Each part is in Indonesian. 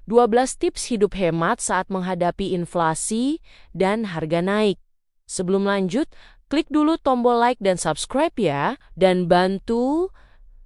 12 tips hidup hemat saat menghadapi inflasi dan harga naik. Sebelum lanjut, klik dulu tombol like dan subscribe ya, dan bantu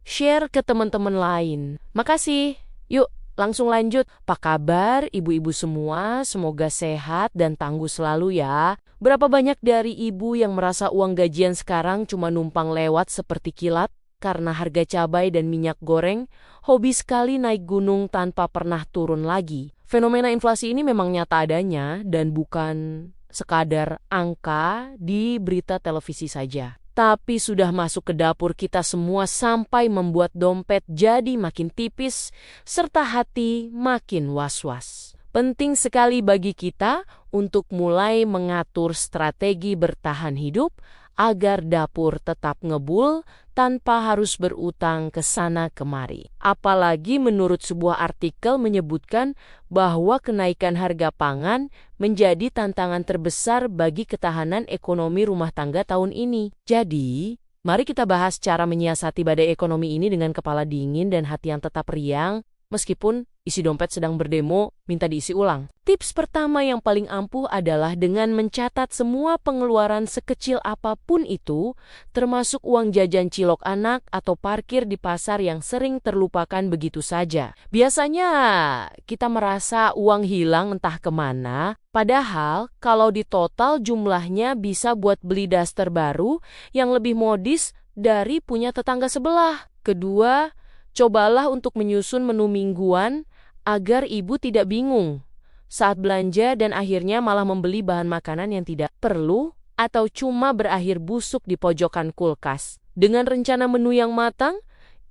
share ke teman-teman lain. Makasih. Yuk, langsung lanjut. Apa kabar ibu-ibu semua? Semoga sehat dan tangguh selalu ya. Berapa banyak dari ibu yang merasa uang gajian sekarang cuma numpang lewat seperti kilat? Karena harga cabai dan minyak goreng hobi sekali naik gunung tanpa pernah turun lagi. Fenomena inflasi ini memang nyata adanya dan bukan sekadar angka di berita televisi saja. Tapi sudah masuk ke dapur kita semua sampai membuat dompet jadi makin tipis serta hati makin was-was. Penting sekali bagi kita untuk mulai mengatur strategi bertahan hidup agar dapur tetap ngebul tanpa harus berutang ke sana kemari. Apalagi menurut sebuah artikel menyebutkan bahwa kenaikan harga pangan menjadi tantangan terbesar bagi ketahanan ekonomi rumah tangga tahun ini. Jadi, mari kita bahas cara menyiasati badai ekonomi ini dengan kepala dingin dan hati yang tetap riang, meskipun isi dompet sedang berdemo minta diisi ulang. Tips pertama yang paling ampuh adalah dengan mencatat semua pengeluaran sekecil apapun itu, termasuk uang jajan cilok anak atau parkir di pasar yang sering terlupakan begitu saja. Biasanya kita merasa uang hilang entah kemana, padahal kalau di total jumlahnya bisa buat beli daster baru yang lebih modis dari punya tetangga sebelah. Kedua, cobalah untuk menyusun menu mingguan agar ibu tidak bingung saat belanja dan akhirnya malah membeli bahan makanan yang tidak perlu atau cuma berakhir busuk di pojokan kulkas. Dengan rencana menu yang matang,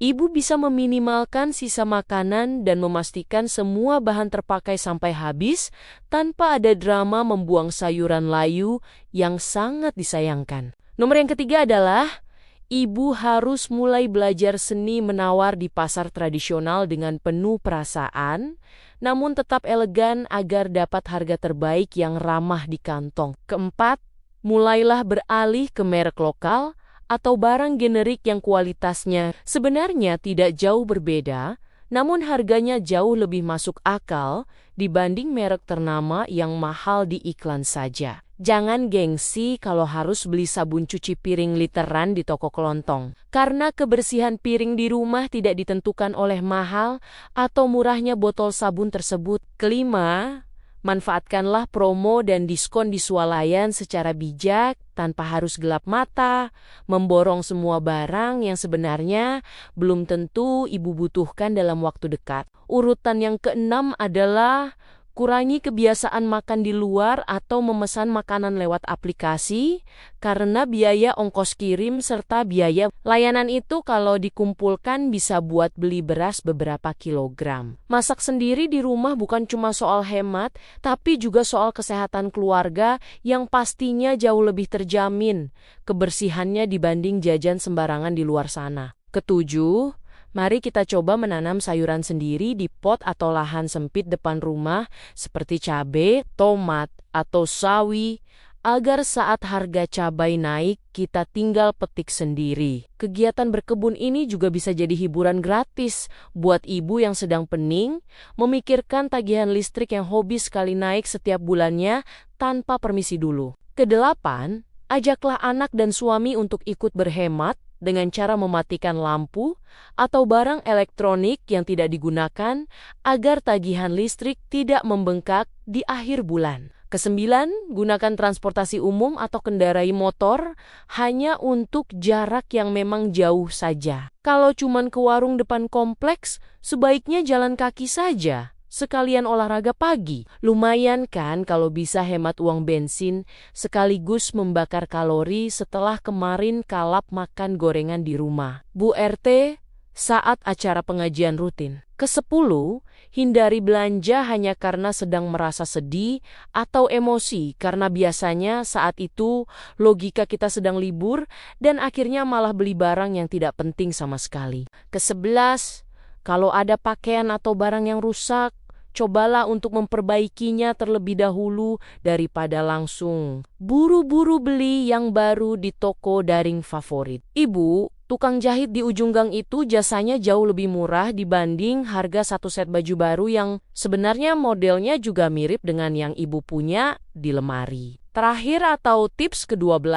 ibu bisa meminimalkan sisa makanan dan memastikan semua bahan terpakai sampai habis tanpa ada drama membuang sayuran layu yang sangat disayangkan. Nomor yang ketiga adalah ibu harus mulai belajar seni menawar di pasar tradisional dengan penuh perasaan, namun tetap elegan agar dapat harga terbaik yang ramah di kantong. Keempat, mulailah beralih ke merek lokal atau barang generik yang kualitasnya sebenarnya tidak jauh berbeda, namun harganya jauh lebih masuk akal dibanding merek ternama yang mahal di iklan saja. Jangan gengsi kalau harus beli sabun cuci piring literan di toko kelontong. Karena kebersihan piring di rumah tidak ditentukan oleh mahal atau murahnya botol sabun tersebut. Kelima, manfaatkanlah promo dan diskon di swalayan secara bijak tanpa harus gelap mata, memborong semua barang yang sebenarnya belum tentu ibu butuhkan dalam waktu dekat. Urutan yang keenam adalah kurangi kebiasaan makan di luar atau memesan makanan lewat aplikasi karena biaya ongkos kirim serta biaya layanan itu kalau dikumpulkan bisa buat beli beras beberapa kilogram. Masak sendiri di rumah bukan cuma soal hemat, tapi juga soal kesehatan keluarga yang pastinya jauh lebih terjamin kebersihannya dibanding jajan sembarangan di luar sana. Ketujuh, mari kita coba menanam sayuran sendiri di pot atau lahan sempit depan rumah seperti cabai, tomat, atau sawi agar saat harga cabai naik kita tinggal petik sendiri. Kegiatan berkebun ini juga bisa jadi hiburan gratis buat ibu yang sedang pening, memikirkan tagihan listrik yang hobi sekali naik setiap bulannya tanpa permisi dulu. Kedelapan, ajaklah anak dan suami untuk ikut berhemat dengan cara mematikan lampu atau barang elektronik yang tidak digunakan agar tagihan listrik tidak membengkak di akhir bulan. Kesembilan, gunakan transportasi umum atau kendarai motor hanya untuk jarak yang memang jauh saja. Kalau cuman ke warung depan kompleks, sebaiknya jalan kaki saja. Sekalian olahraga pagi. Lumayan kan kalau bisa hemat uang bensin sekaligus membakar kalori setelah kemarin kalap makan gorengan di rumah. Bu RT, saat acara pengajian rutin. Kesepuluh, hindari belanja hanya karena sedang merasa sedih atau emosi karena biasanya saat itu logika kita sedang libur dan akhirnya malah beli barang yang tidak penting sama sekali. Kesebelas, kalau ada pakaian atau barang yang rusak, cobalah untuk memperbaikinya terlebih dahulu daripada langsung buru-buru beli yang baru di toko daring favorit. Ibu, Tukang jahit di ujung gang itu jasanya jauh lebih murah dibanding harga satu set baju baru yang sebenarnya modelnya juga mirip dengan yang ibu punya di lemari. Terakhir atau tips ke-12,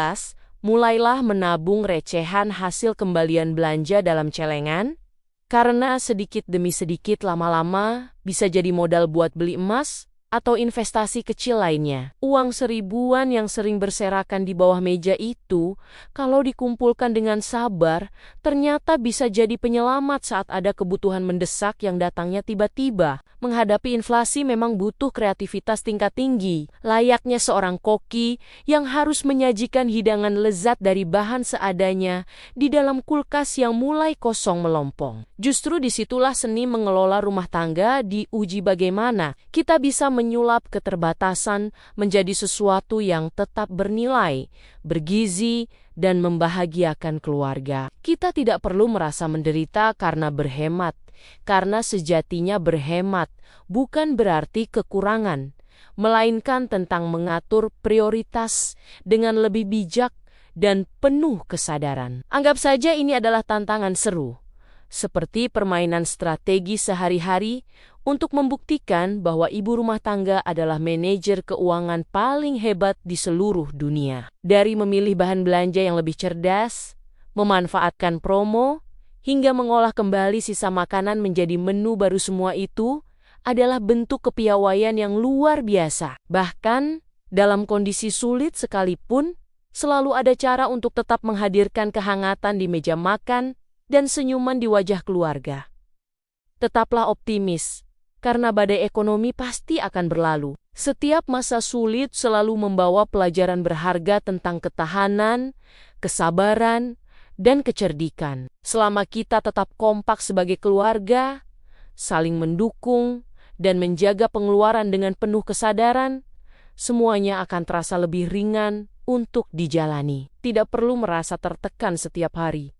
mulailah menabung recehan hasil kembalian belanja dalam celengan, karena sedikit demi sedikit lama-lama bisa jadi modal buat beli emas atau investasi kecil lainnya. Uang seribuan yang sering berserakan di bawah meja itu, kalau dikumpulkan dengan sabar, ternyata bisa jadi penyelamat saat ada kebutuhan mendesak yang datangnya tiba-tiba. Menghadapi inflasi memang butuh kreativitas tingkat tinggi, layaknya seorang koki yang harus menyajikan hidangan lezat dari bahan seadanya di dalam kulkas yang mulai kosong melompong. Justru disitulah seni mengelola rumah tangga diuji bagaimana kita bisa menyulap keterbatasan menjadi sesuatu yang tetap bernilai, bergizi, dan membahagiakan keluarga. Kita tidak perlu merasa menderita karena berhemat, karena sejatinya berhemat bukan berarti kekurangan, melainkan tentang mengatur prioritas dengan lebih bijak dan penuh kesadaran. Anggap saja ini adalah tantangan seru, seperti permainan strategi sehari-hari untuk membuktikan bahwa ibu rumah tangga adalah manajer keuangan paling hebat di seluruh dunia. Dari memilih bahan belanja yang lebih cerdas, memanfaatkan promo, hingga mengolah kembali sisa makanan menjadi menu baru, semua itu adalah bentuk kepiawaian yang luar biasa. Bahkan, dalam kondisi sulit sekalipun, selalu ada cara untuk tetap menghadirkan kehangatan di meja makan dan senyuman di wajah keluarga. Tetaplah optimis, karena badai ekonomi pasti akan berlalu. Setiap masa sulit selalu membawa pelajaran berharga tentang ketahanan, kesabaran, dan kecerdikan. Selama kita tetap kompak sebagai keluarga, saling mendukung, dan menjaga pengeluaran dengan penuh kesadaran, semuanya akan terasa lebih ringan untuk dijalani. Tidak perlu merasa tertekan setiap hari,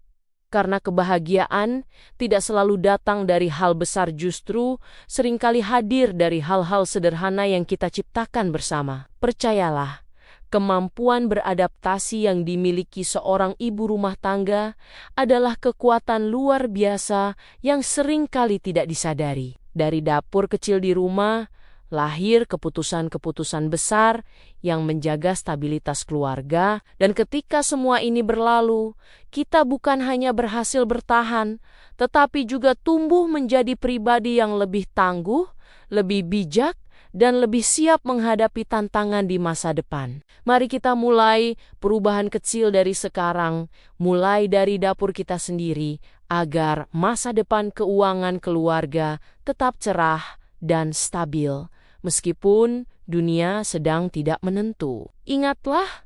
karena kebahagiaan tidak selalu datang dari hal besar, justru seringkali hadir dari hal-hal sederhana yang kita ciptakan bersama. Percayalah, kemampuan beradaptasi yang dimiliki seorang ibu rumah tangga adalah kekuatan luar biasa yang seringkali tidak disadari. Dari dapur kecil di rumah, lahir keputusan-keputusan besar yang menjaga stabilitas keluarga, dan ketika semua ini berlalu, kita bukan hanya berhasil bertahan, tetapi juga tumbuh menjadi pribadi yang lebih tangguh, lebih bijak, dan lebih siap menghadapi tantangan di masa depan. Mari kita mulai perubahan kecil dari sekarang, mulai dari dapur kita sendiri, agar masa depan keuangan keluarga tetap cerah dan stabil, meskipun dunia sedang tidak menentu. Ingatlah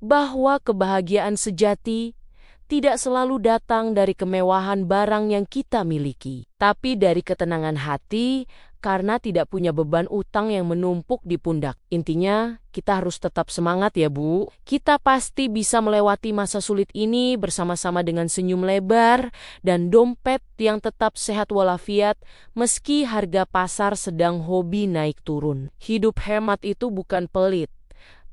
bahwa kebahagiaan sejati tidak selalu datang dari kemewahan barang yang kita miliki, tapi dari ketenangan hati karena tidak punya beban utang yang menumpuk di pundak. Intinya, kita harus tetap semangat ya Bu. Kita pasti bisa melewati masa sulit ini bersama-sama dengan senyum lebar dan dompet yang tetap sehat walafiat meski harga pasar sedang hobi naik turun. Hidup hemat itu bukan pelit,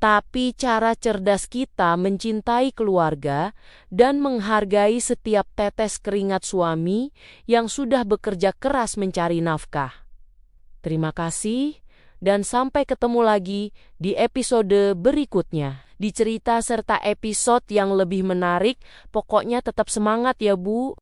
tapi cara cerdas kita mencintai keluarga dan menghargai setiap tetes keringat suami yang sudah bekerja keras mencari nafkah. Terima kasih, dan sampai ketemu lagi di episode berikutnya. Di cerita serta episode yang lebih menarik, pokoknya tetap semangat ya Bu.